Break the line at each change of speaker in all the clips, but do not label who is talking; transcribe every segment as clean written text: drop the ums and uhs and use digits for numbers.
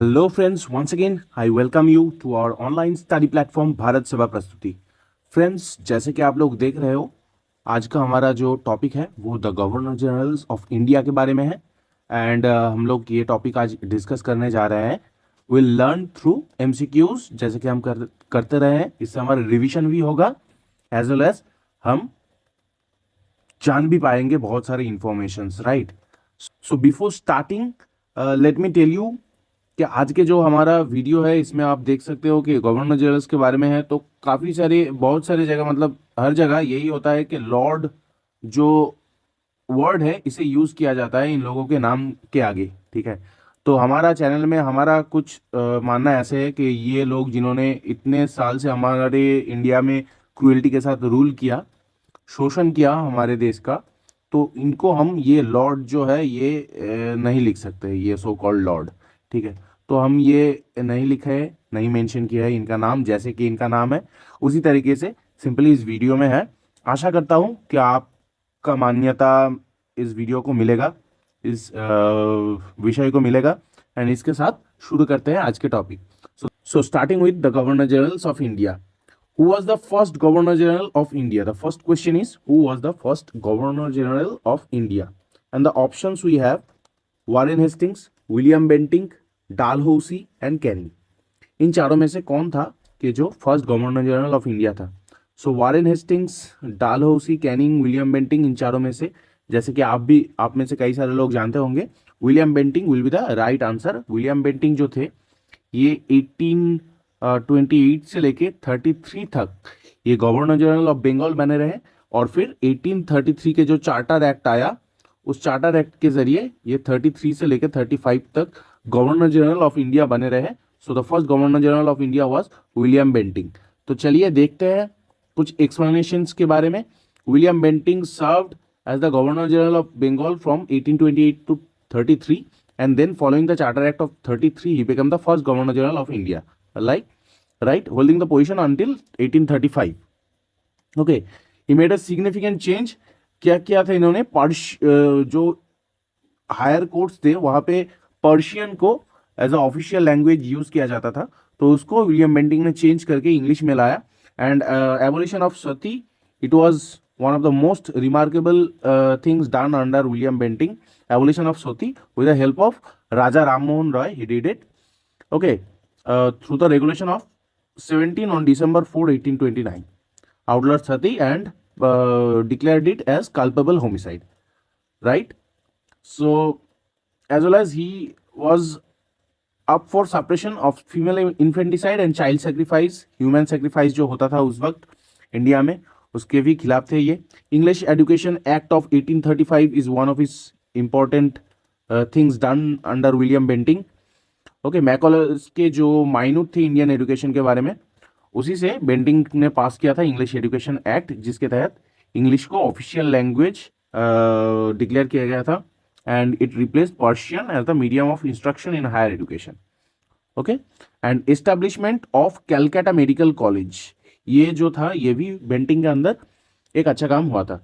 Hello friends, once again I welcome you to our online study platform Bharat Seva प्रस्तुति। Friends, जैसे कि आप लोग देख रहे हो, आज का हमारा जो टॉपिक है वो the governor generals of India के बारे में है। एंड हम लोग ये टॉपिक आज डिस्कस करने जा रहे हैं। विल लर्न थ्रू एमसीक्यूज, जैसे कि हम करते रहे हैं। इससे हमारा रिवीजन भी होगा, एज वेल एज हम जान भी पाएंगे बहुत सारे informations, right. So before starting, let me tell you कि आज के जो हमारा वीडियो है इसमें आप देख सकते हो कि गवर्नर जनरल्स के बारे में है। तो काफ़ी सारे, बहुत सारे जगह, मतलब हर जगह यही होता है कि लॉर्ड जो वर्ड है इसे यूज़ किया जाता है इन लोगों के नाम के आगे, ठीक है। तो हमारा चैनल में हमारा कुछ मानना ऐसे है कि ये लोग जिन्होंने इतने साल से हमारे इंडिया में क्रुएल्टी के साथ रूल किया, शोषण किया हमारे देश का, तो इनको हम ये लॉर्ड जो है ये नहीं लिख सकते, ये सो कॉल्ड लॉर्ड, ठीक है। तो हम ये नहीं लिखे, नहीं मेंशन किया है इनका नाम, जैसे कि इनका नाम है उसी तरीके से सिंपली इस वीडियो में है। आशा करता हूँ कि आपका मान्यता इस वीडियो को मिलेगा, इस विषय को मिलेगा। एंड इसके साथ शुरू करते हैं आज के topic. So starting with the governor generals of India. Who was the first Governor General of India? The first question is, who was the first Governor General of India? And the options we have Warren Hastings, William Bentinck, Dalhousie and Canning. इन चारों में से कौन था कि जो first governor general of India था? So Warren Hastings, Dalhousie, Canning, William Bentinck, इन चारों में से, जैसे कि आप में से कई सारे लोग जानते होंगे, William Bentinck will be the right answer. William Bentinck जो थे ये 1828 से लेके 33 तक ये गवर्नर जनरल ऑफ बंगाल बने रहे। और फिर 1833 के जो चार्टर एक्ट आया, उस चार्टर एक्ट के जरिए ये 33 से लेके 35 तक गवर्नर जनरल ऑफ इंडिया बने रहे। So the first governor general of India was William Bentinck. तो चलिए देखते हैं कुछ एक्सप्लेनेशंस के बारे में। William Bentinck served as the governor general of Bengal from 1828 to 33, and then following the Charter Act of 33 he became the first Governor General of India, like, right, holding the position until 1835. Okay, he made a significant change. क्या किया था इन्होंने? जो higher courts थे वहां पे Persian को as a official language use किया जाता था, तो उसको विलियम बेंटिंक ने चेंज करके इंग्लिश में लाया। And abolition of sati, it was one of the most remarkable things done under William Bentinck. Abolition of sati with the help of Raja Ram Mohan Roy, he did it. Okay, through the regulation of 17 on December 4, 1829, outlawed sati and declared it as culpable homicide. Right. So, as well as he was up for suppression of female infanticide and child sacrifice, human sacrifice जो होता था उस वक्त India में, उसके भी खिलाफ थे ये। English education act of 1835 is one of is important things done under William Bentinck. Okay, Macaulay's के जो माइन्यूट थे इंडियन एजुकेशन के बारे में, उसी से बेंटिंक ने पास किया था इंग्लिश एजुकेशन एक्ट, जिसके तहत इंग्लिश को ऑफिशियल लैंग्वेज डिक्लेयर किया गया था। And it replaced Persian as the medium of instruction in higher education. Okay, and establishment of Calcutta medical college, ये जो था ये भी बेंटिंक के अंदर एक अच्छा काम हुआ था।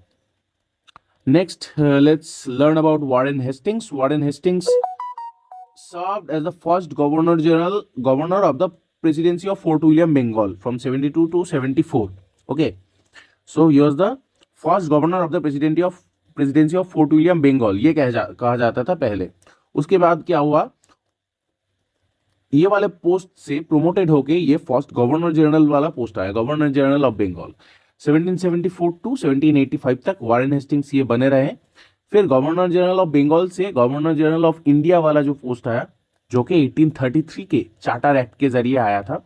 Next, let's learn about Warren Hastings. Warren Hastings served as the first governor of the presidency of Fort William, Bengal from 72 to 74. Okay, so he was the first governor of the presidency of Fort William, Bengal, ये कहा जाता था पहले। उसके बाद क्या हुआ, ये वाले पोस्ट से प्रोमोटेड होके ये फर्स्ट गवर्नर जनरल वाला पोस्ट आया, governor general of Bengal. 1774 to 1785 तक वारेन हेस्टिंग्स ये बने रहे। फिर गवर्नर जनरल ऑफ बंगाल से गवर्नर जनरल ऑफ इंडिया वाला जो पोस्ट आया, जो कि 1833 के चार्टर एक्ट के जरिए आया था,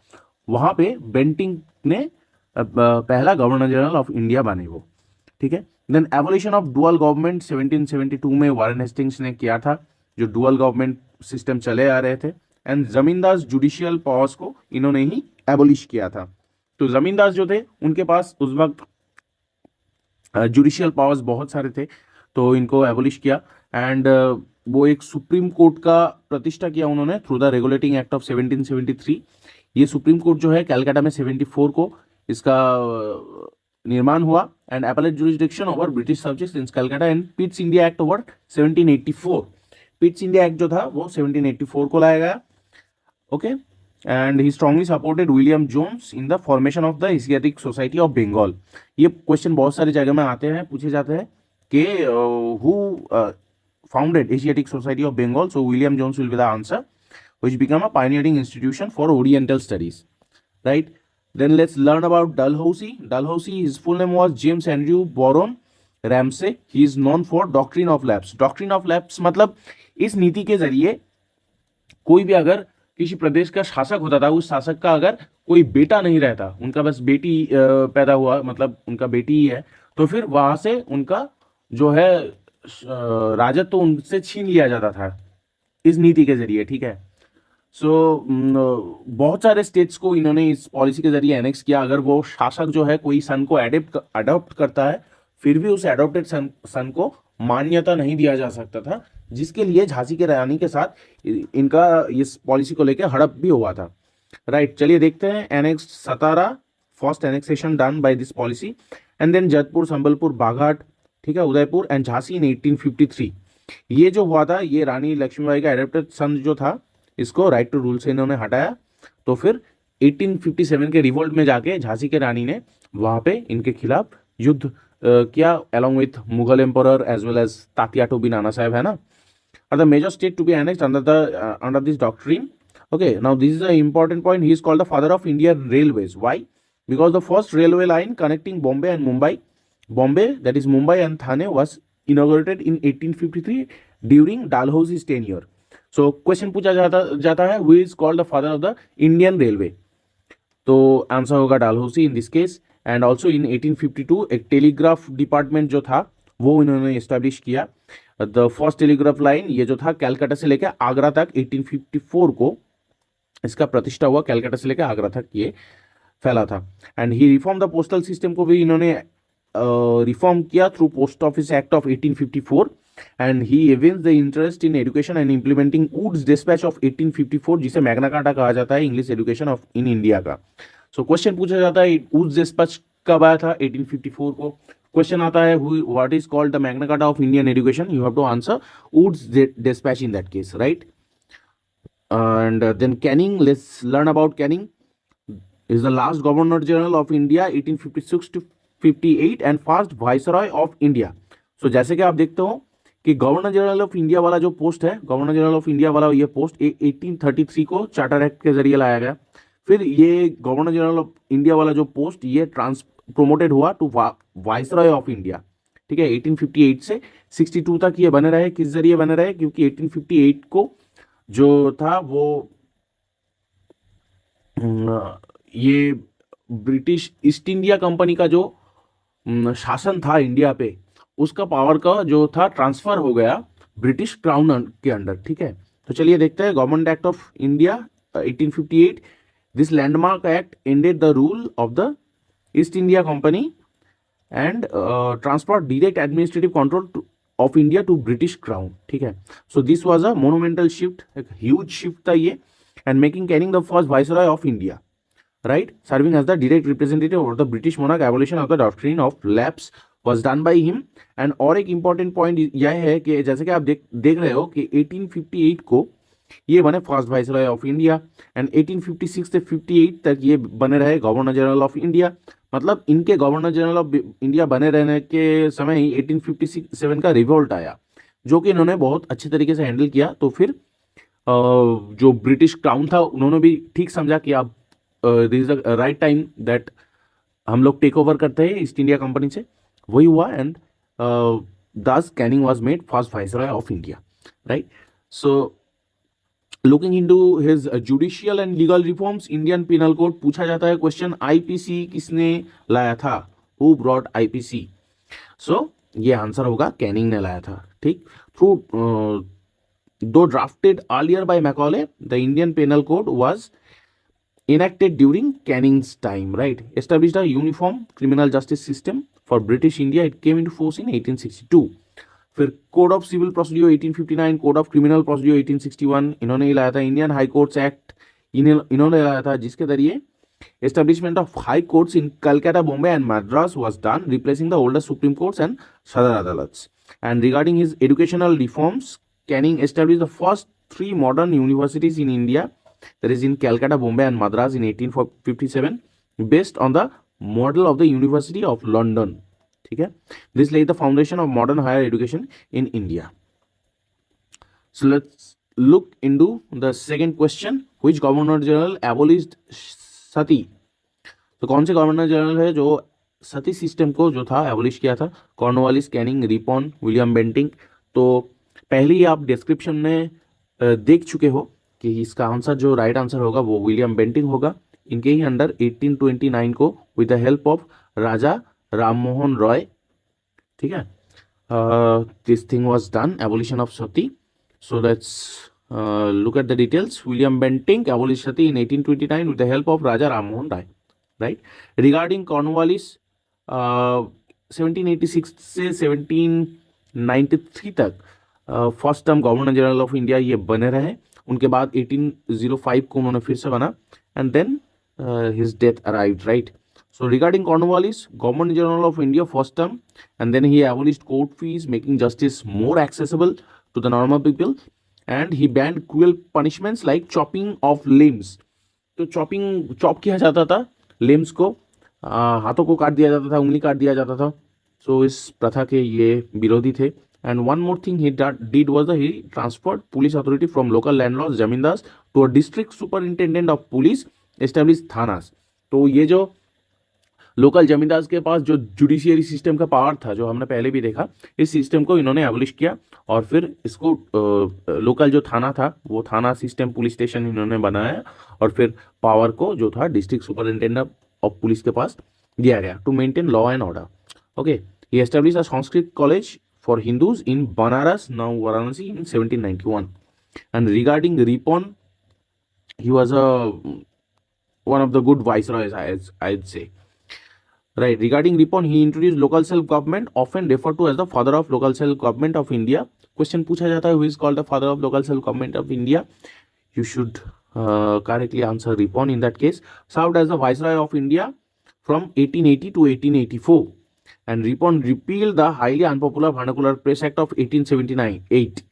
वहां पे बेंटिंक ने पहला गवर्नर जनरल ऑफ इंडिया बने वो, ठीक है। Then evolution of dual government 1772 में वारेन हेस्टिंग्स ने किया था, जो डुअल गवर्नमेंट सिस्टम चले आ रहे थे। एंड जमींदार जुडिशियल पावर्स को इन्होंने ही एबोलिश किया था। तो जमींदार जो थे उनके पास उस वक्त जुडिशियल पावर्स बहुत सारे थे, तो इनको एबोलिश किया। एंड वो एक सुप्रीम कोर्ट का प्रतिष्ठा किया उन्होंने through the regulating act of 1773। ये सुप्रीम कोर्ट जो है कैलकाटा में 74 को इसका निर्माण हुआ। And appellate jurisdiction over British subjects in Calcutta and Pitt's India act over 1784। Pitt's India act जो था वो 1784 को लाया गया। Okay, and he strongly supported William Jones in the formation of the Asiatic Society of Bengal. ये question बहुत सारी जगह में आते हैं, पूछे जाते हैं कि who founded Asiatic Society of Bengal. So William Jones will be the answer, which became a pioneering institution for Oriental studies, right? Then let's learn about Dalhousie. Dalhousie, his full name was James Andrew Boron Ramsay. He is known for doctrine of lapse. Doctrine of lapse मतलब इस नीति के जरिए कोई भी अगर किसी प्रदेश का शासक होता था, उस शासक का अगर कोई बेटा नहीं रहता, उनका बस बेटी पैदा हुआ, मतलब उनका बेटी ही है, तो फिर वहां से उनका जो है राजत्व तो उनसे छीन लिया जाता था इस नीति के जरिए, ठीक है। सो बहुत सारे स्टेट्स को इन्होंने इस पॉलिसी के जरिए एनेक्स किया। अगर वो शासक जो है कोई सन को अडॉप्ट करता है, फिर भी उस एडॉप्टेड सन को मान्यता नहीं दिया जा सकता था, जिसके लिए झांसी के रानी के साथ इनका इस पॉलिसी को लेकर हड़प भी हुआ था, राइट। चलिए देखते हैं annex Satara, first annexation done by this policy, and then Jaipur, Sambalpur, Baghat, ठीक है, उदयपुर एंड झांसी इन 1853। ये जो हुआ था, ये रानी लक्ष्मीबाई का एडॉप्टेड सन जो था, इसको राइट टू रूल से इन्होंने हटाया। तो फिर 1857 के रिवोल्ट में जाके झांसी के रानी ने वहां पे इनके खिलाफ युद्ध किया, along with Mughal emperor as well as Tatya Tobi Nana Sahib, है ना। Are the major state to be annexed under this doctrine? Okay, now this is an important point. He is called the father of Indian railways. Why? Because the first railway line connecting Bombay and Bombay, that is Mumbai and Thane, was inaugurated in 1853 during Dalhousie's tenure. So question पूछा जाता है, who is called the father of the Indian railway? तो answer होगा Dalhousie in this case. And also in 1852 एक telegraph department जो था वो इन्होंने एस्टेब्लिश किया। द फर्स्ट टेलीग्राफ लाइन ये जो था कैलकाटा से लेकर आगरा तक 1854 को इसका प्रतिष्ठा हुआ, कैलकाटा से लेकर आगरा तक ये फैला था। And he reform the postal system को भी इन्होंने रिफॉर्म किया through post office act of 1854, and he evince the interest in education and implementing Wood's dispatch of 1854, जिसे मैग्ना कार्टा कहा जाता है English education of in India का। So question पूछा जाता है वुड्स डिस्पैच कब आया था? 1854 को। क्वेश्चन आता है what is called the Magna Carta of Indian education, you have to answer Wood's dispatch in that case, right. And then Canning, let's learn about Canning is the last governor general of India 1856 to 58 and first viceroy of India. So जैसे कि आप देखते हो कि governor general of India वाला जो post है, governor general of India वाला ये पोस्ट 1833 को चार्टर एक्ट के जरिए लाया गया। फिर ये गवर्नर जनरल ऑफ इंडिया वाला जो पोस्ट ये प्रोमोटेड हुआ टू वाइसरॉय ऑफ इंडिया, ठीक है। 1858 से 62 तक ये बने रहे। किस जरिए बने रहे? क्योंकि 1858 को जो था वो ये ब्रिटिश ईस्ट इंडिया कंपनी का जो शासन था इंडिया पे, उसका पावर का जो था ट्रांसफर हो गया ब्रिटिश क्राउन के अंडर, ठीक है। तो चलिए देखते हैं government act of India 1858। This landmark act ended the rule of the East India company and transfer direct administrative control of India to British crown, ठीक है। So this was a monumental shift, एक huge shift था ये, and making Canning the first viceroy of India, right, serving as the direct representative of the British monarch. Abolition of the doctrine of lapse was done by him. and और एक important point यह है कि जैसे कि आप देख रहे हो कि 1858 को ये बने first viceroy of India, and 1856 से 58 तक ये बने रहे गवर्नर जनरल ऑफ इंडिया। मतलब इनके गवर्नर जनरल ऑफ इंडिया बने रहने के समय ही 1857 का रिवोल्ट आया, जो कि इन्होंने बहुत अच्छे तरीके से हैंडल किया। तो फिर जो ब्रिटिश क्राउन था उन्होंने भी ठीक समझा कि आप this is the right time that हम लोग टेक ओवर करते हैं ईस्ट इंडिया कंपनी से, वही हुआ। एंड दस Canning was made first viceroy of India, right. So looking into his judicial and legal reforms, Indian penal code पूछा जाता है क्वेश्चन, आईपीसी किसने लाया था? Who brought IPC? सो ये आंसर होगा कैनिंग ने लाया था, ठीक। Through though drafted earlier by Macaulay, the Indian penal code was enacted during Canning's time, right? Established a uniform criminal justice system for British India. It came into force in 1862. फिर code of civil procedure 1859, code of criminal procedure 1861 इन्होंने ही लाया था। Indian high courts act इन्होंने लाया था, जिसके जरिए establishment of high courts in Calcutta, Bombay and Madras was done, replacing the older supreme courts and Sadar Adalats. And regarding his educational reforms, Canning established the first 3 modern universities in India that is in Calcutta, Bombay and Madras in 1857 based on the model of the University of London. ठीक है, this laid the foundation of modern higher education in India. So let's look into the second question. Which Governor General abolished sati? तो कौन से governor general है जो सती system को जो था एबोलिश किया था? Cornwallis, Canning, Ripon, William Bentinck. तो पहले ही आप डिस्क्रिप्शन में देख चुके हो कि इसका आंसर जो राइट आंसर होगा वो विलियम बेंटिंग होगा. इनके ही अंडर 1829 को with the help of Raja Rammohan Roy, ठीक है, this thing was done, abolition of Sati. So let's look at the details. William Bentinck abolished sati in 1829 with the help of Raja Rammohan Rai. Right. Regarding Cornwallis, 1786 से 1793 तक first term governor general of India ये बने रहे. उनके बाद 1805 को उन्होंने फिर से बना and then his death arrived. Right. So regarding Cornwallis, Governor General of India first term, and then he abolished court fees, making justice more accessible to the normal people, and he banned cruel punishments like chopping of limbs. तो chop किया जाता था limbs को, हाथों को काट दिया जाता था, उंगली काट दिया जाता था. सो इस प्रथा के ये विरोधी थे. And one more thing he did was he transferred police authority from local landlords zamindars to a district superintendent of police establish thanas. तो ये जो लोकल जमींदार के पास जो जुडिशियरी सिस्टम का पावर था, जो हमने पहले भी देखा, इस सिस्टम को इन्होंने एबोलिश किया और फिर इसको लोकल जो थाना था वो थाना सिस्टम पुलिस स्टेशन इन्होंने बनाया और फिर पावर को जो था डिस्ट्रिक्ट सुपरिंटेंडेंट ऑफ पुलिस के पास दिया गया to maintain law and order. Okay. He establish a Sanskrit college for Hindus in Banaras, now Varanasi, in 1791. And regarding Ripon, he was one of the good viceroys, I'd say. Right. Regarding Ripon, he introduced local self-government, often referred to as the father of local self-government of India. Question पूछा जाता है, who is called the father of local self-government of India? You should correctly answer Ripon in that case. Served as the viceroy of India from 1880 to 1884. And Ripon repealed the highly unpopular Vernacular Press Act of 1878.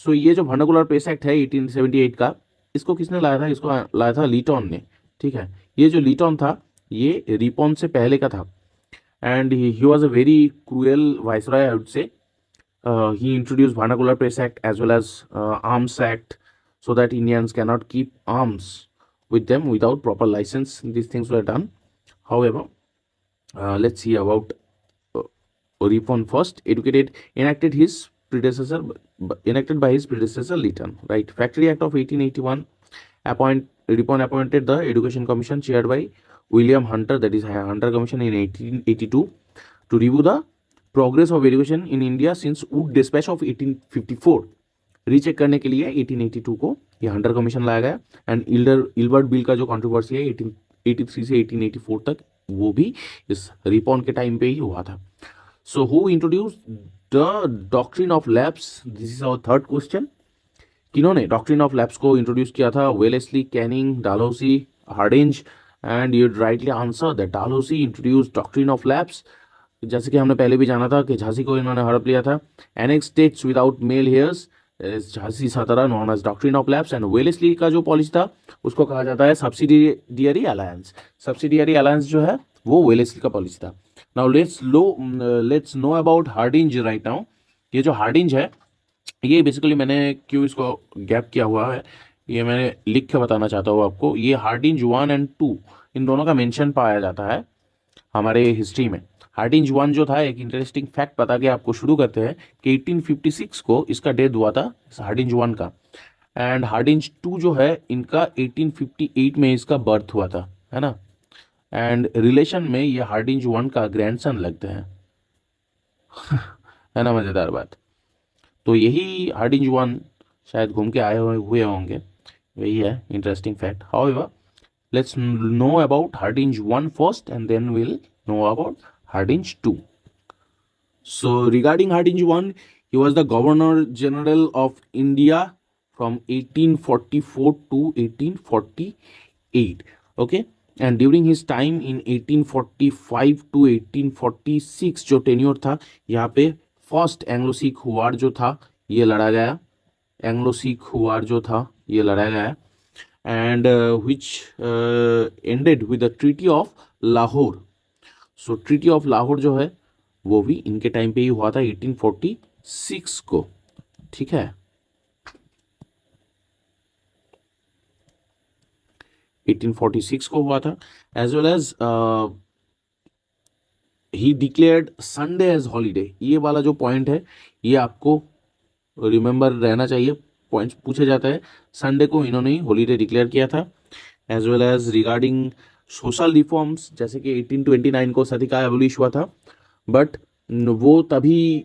So ये जो Vernacular Press Act है 1878 का, इसको किसने लाया था? इसको लाया था लीटॉन ने. ठीक है. ये जो लीटॉन था ये रिपॉन से पहले का था. And he was a very cruel viceroy, I would say. He introduce vernacular press act as well as arms act so that Indians cannot keep arms with them without proper license. These things were done. However, let's see about Ripon first. Enacted by his predecessor Lytton. Right. Factory Act of 1881. Ripon appointed the Education Commission chaired by William Hunter, that is Hunter Commission, in 1882 to review the progress of education in India since Wood Dispatch of 1854. Recheck करने के लिए 1882 को ये Hunter commission लाया गया. And Ilbert bill का जो controversy है 1883 से 1884 तक, वो भी इस रिपॉन के टाइम पे ही हुआ था. So who introduce the doctrine of lapse? This is our third question. किन्होंने डॉक्ट्रिन ऑफ लैब्स को इंट्रोड्यूस किया था? Wellesley, Canning, Dalhousie, Hardinge. And you rightly answer that Dalhousie introduce doctrine of lapse. जैसे कि हमने पहले भी जाना था कि झांसी को इन्होंने हड़प लिया था. Annex states without male heirs, Jhansi Satara, known as doctrine of lapse. And Wellesley का जो पॉलिसी था उसको कहा जाता है सब्सिडियरी अलायंस. सब्सिडियरी अलायंस जो है वो वेलेस्ली का पॉलिसी था. Now let's know about Hardinge right now. ये जो हार्डिंज है ये बेसिकली मैंने क्यों इसको गैप किया हुआ है ये मैंने लिख के बताना चाहता हूँ आपको. ये हार्डिंज 1 और 2 इन दोनों का मेंशन पाया जाता है हमारे हिस्ट्री में. हार्डिंज 1 जो था, एक इंटरेस्टिंग फैक्ट बता के आपको शुरू करते हैं कि 1856 को इसका डेथ हुआ था हार्डिंज 1 का. एंड हार्डिंज 2 जो है इनका 1858 में इसका बर्थ हुआ था, है ना. एंड रिलेशन में ये हार्डिंज 1 का ग्रैंडसन लगते हैं है ना, मज़ेदार बात. तो यही हार्डिंज 1 शायद घूम के आए हुए होंगे, वही है interesting fact. However, let's know about Hardinge 1 first and then will know about Hardinge 2. So regarding Hardinge 1, he was the Governor General of India from 1844 to 1848. Okay, and during his time in 1845 to 1846 जो tenure था, यहाँ पे first Anglo Sikh war जो था ये लड़ा गया. Anglo Sikh war जो था ये लड़ा गया. and which ended with the Treaty of Lahore. So Treaty of Lahore जो है वो भी इनके टाइम पे ही हुआ था 1846 को, ठीक है, 1846 को हुआ था. As well as he declared Sunday as holiday. ये वाला जो पॉइंट है ये आपको रिमेंबर रहना चाहिए, पॉइंट्स पूछे जाता है. संडे को इन्होंने हॉलीडे डिक्लेयर किया था. As well as regarding social reforms, जैसे कि 1829 को सती का एबोलिश हुआ था, बट वो तभी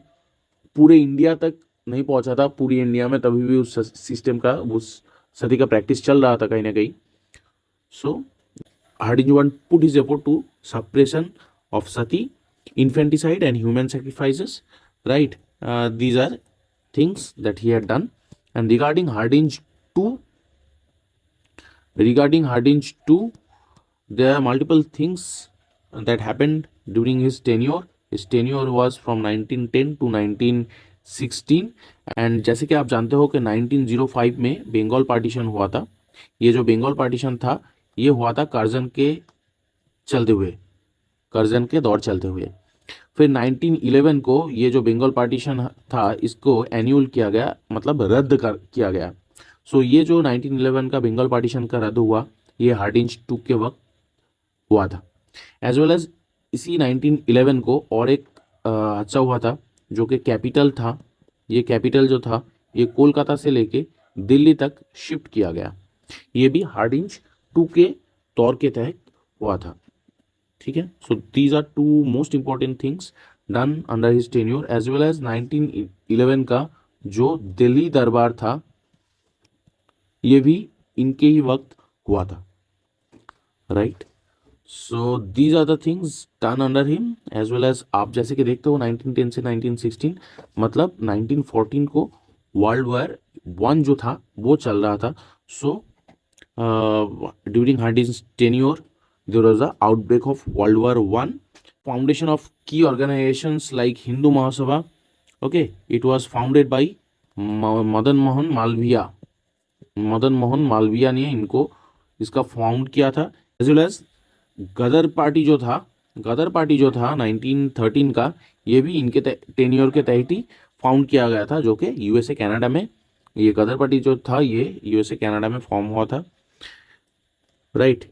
पूरे इंडिया तक नहीं पहुंचा था. पूरी इंडिया में तभी भी उस सिस्टम का, उस सती का प्रैक्टिस चल रहा था कहीं ना कहीं. सो Hardinge one put his effort to suppression of sati, infanticide and human sacrifices, right? These are things that he had done. And regarding Hardinge 2, there are multiple things that happened during his tenure. His tenure was from 1910 to 1916. And जैसे कि आप जानते हो कि 1905 में Bengal partition हुआ था. ये जो बंगाल पार्टीशन था ये हुआ था कर्जन के दौर चलते हुए. फिर 1911 को ये जो बंगाल पार्टीशन था इसको एन्यूल किया गया, मतलब रद्द किया गया. सो ये जो 1911 का बंगाल पार्टीशन का रद्द हुआ ये हार्डिंज 2 के वक्त हुआ था. एज वेल एज इसी 1911 को और एक हादसा हुआ था जो कि कैपिटल था. ये कैपिटल जो था ये कोलकाता से लेके दिल्ली तक शिफ्ट किया गया. ये भी हार्डिंज 2 के दौर के तहत हुआ था, ठीक है. So these are 2 most important things done under his tenure. As well as 1911 का जो दिल्ली दरबार था ये भी इनके ही वक्त हुआ था, right. So these are the things done under him. As well as आप जैसे कि देखते हो 1910 से 1916, मतलब 1914 को वर्ल्ड वॉर 1 जो था वो चल रहा था. सो during Hardinge's tenure, there was a outbreak of World War I. Foundation of key organizations like Hindu Mahasabha. Okay, it was founded by Madan Mohan Malviya. Madan Mohan Malviya ने इनको इसका फाउंड किया था. एज वेल एज गदर पार्टी जो था 1913 का, ये भी इनके टेन्योर के तहत ही फाउंड किया गया था, जो कि यूएसए कनाडा में, ये गदर पार्टी जो था ये यूएसए कनाडा में फॉर्म हुआ था, right.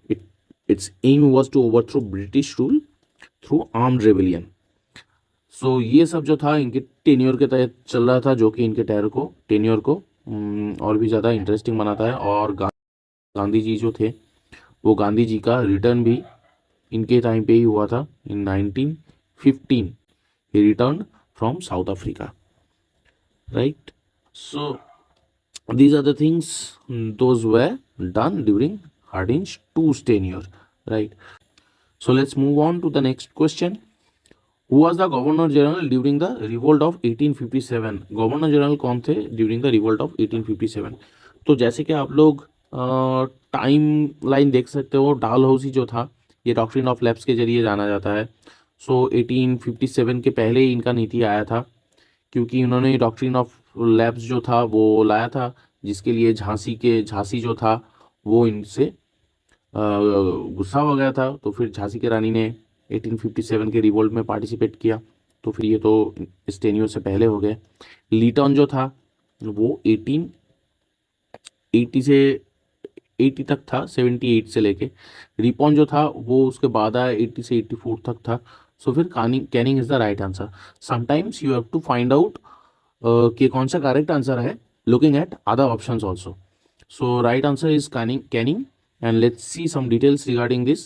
its aim was to overthrow British rule through armed rebellion. सो ये सब जो था इनके टेन्योर के तहत चल रहा था, जो कि इनके टेन्योर को और भी ज़्यादा इंटरेस्टिंग बनाता है. और गांधी जी जो थे वो गांधी जी का रिटर्न भी इनके टाइम पे ही हुआ था. In 1915 he return from South Africa, right. So these are the things those were done during Hardinge 2's tenure, right. So let's move on to the next question. Who was the Governor General during the revolt of 1857? Governor general कौन थे during the revolt of 1857? तो जैसे कि आप लोग time line देख सकते हो, डालहौसी जो था ये डॉक्ट्रिन ऑफ लैप्स के जरिए जाना जाता है. सो 1857 के पहले ही इनका नीति आया था, क्योंकि उन्होंने डॉक्ट्रिन ऑफ लैप्स जो था वो लाया था, जिसके लिए झांसी जो था वो इनसे गुस्सा हो गया था. तो फिर झांसी की रानी ने 1857 के रिवोल्ट में पार्टिसिपेट किया. तो फिर ये तो इस टेन्योर से पहले हो गए. लीटन जो था वो 1880 से 80 तक था, 78 से लेके. रिपॉन जो था वो उसके बाद आया, 80 से 84 तक था. सो फिर Canning is the right answer. Sometimes you have to find out कि कौन सा करेक्ट आंसर है looking at other options also. So right answer is Canning. And let's see some details regarding this.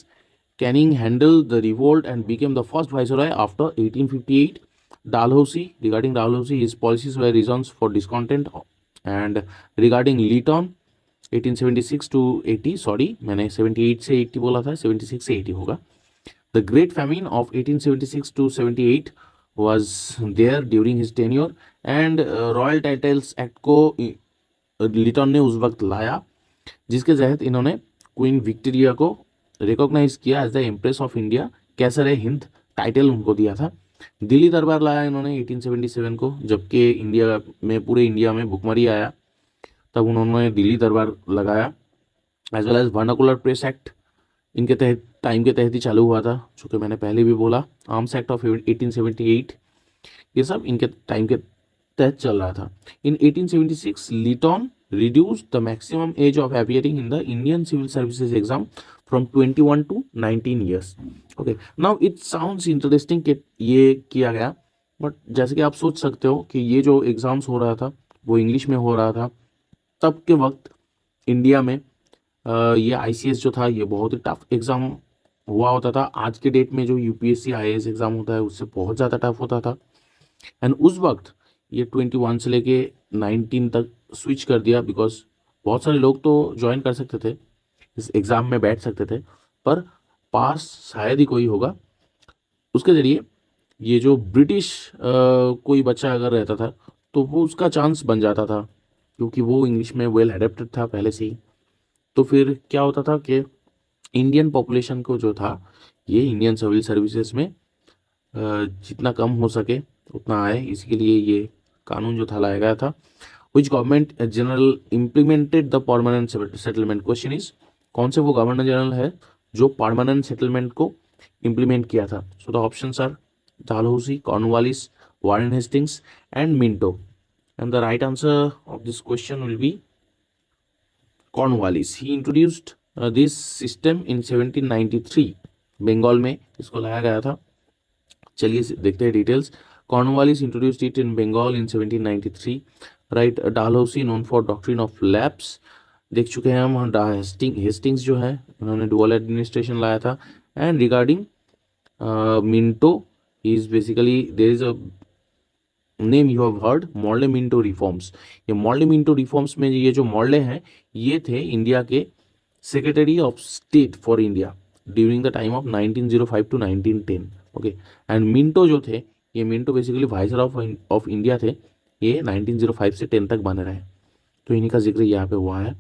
Canning handled the revolt and became the first viceroy after 1858. Dalhousie, regarding Dalhousie, his policies were reasons for discontent. And regarding Lytton, 1876 to 80, sorry, मैंने 78 से 80 बोला था, 76 से 80 होगा. The Great Famine of 1876 to 78 was there during his tenure. And Royal Titles Act को लिटन ने उस वक्त लाया, जिसके तहत इन्होंने क्वीन विक्टोरिया को रिकॉग्नाइज किया as the empress of India. Kaiser Hind title उनको दिया था. दिल्ली दरबार लाया इन्होंने 1877 को, जबकि इंडिया में, पूरे इंडिया में भुखमरी आया, तब उन्होंने दिल्ली दरबार लगाया. As well as vernacular press act इनके तहत टाइम के तहत ही चालू हुआ था, जो कि मैंने पहले भी बोला। आर्म्स एक्ट ऑफ 1878, ये सब इनके टाइम के तहत चल रहा था। इन 1876 Liton reduced the maximum age of appearing in the Indian civil services exam from 21 to 19 years. Okay, now it sounds interesting कि ये किया गया, बट जैसे कि आप सोच सकते हो कि ये जो एग्जाम्स हो रहा था वो इंग्लिश में हो रहा था। तब के वक्त इंडिया में ये आईसीएस जो था ये बहुत ही टफ एग्जाम हुआ होता था। आज के डेट में जो यूपीएससी आईएएस एग्जाम होता है उससे बहुत ज़्यादा टफ होता था। एंड उस वक्त ये 21 से लेके 19 तक स्विच कर दिया, बिकॉज बहुत सारे लोग तो ज्वाइन कर सकते थे, इस एग्ज़ाम में बैठ सकते थे, पर पास शायद ही कोई होगा। उसके ज़रिए ये जो ब्रिटिश कोई बच्चा अगर रहता था तो वो उसका चांस बन जाता था, क्योंकि वो इंग्लिश में वेल एडेप्टेड था पहले से ही। तो फिर क्या होता था कि इंडियन पॉपुलेशन को जो था ये इंडियन सिविल सर्विसेज में जितना कम हो सके उतना आए, इसके लिए ये कानून जो था लाया गया था। Which government general implemented the permanent settlement? Question is, कौन से वो गवर्नर जनरल है जो परमानेंट सेटलमेंट को इम्प्लीमेंट किया था? So the options are Dalhousie, Cornwallis, Warren Hastings and Minto. And the right answer of this question will be Cornwallis. He introduced this system in 1793, Bengal में इसको लाया गया था। चलिए देखते हैं details. Cornwallis introduced it in Bengal in 1793, right. Dalhousie known for doctrine of lapse, देख चुके हैं हम। हेस्टिंग्स जो है उन्होंने डुअल एडमिनिस्ट्रेशन लाया था। And regarding Minto is basically there is a name you have heard, Morley Minto reforms. ये मॉर्ले मिंटो रिफॉर्म्स में ये जो मॉर्ले हैं ये थे इंडिया के secretary of state for India during the time of 1905 to 1910। Okay, and Minto जो थे ये Minto basically viceroy of India थे, ये 1905 से 10 तक बने रहे, तो इन्हीं का जिक्र यहाँ पे हुआ है।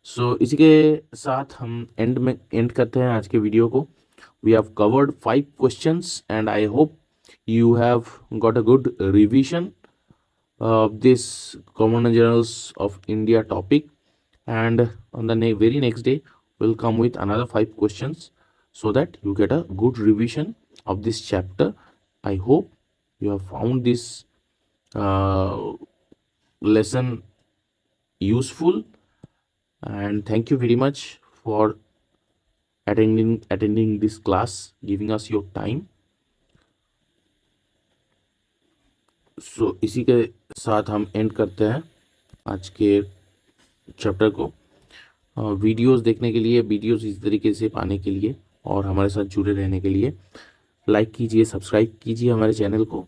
सो इसी के साथ हम एंड करते हैं आज के वीडियो को। We have covered 5 questions and I hope you have got a good revision of this Governor Generals of India topic, and on the very next day we'll come with another 5 questions so that you get a good revision of this chapter. I hope you have found this lesson useful, and thank you very much for attending this class, giving us your time. सो इसी के साथ हम and करते हैं आज के chapter को। Videos देखने के लिए, वीडियोस इस तरीके से पाने के लिए और हमारे साथ जुड़े रहने के लिए लाइक कीजिए, सब्सक्राइब कीजिए हमारे चैनल को।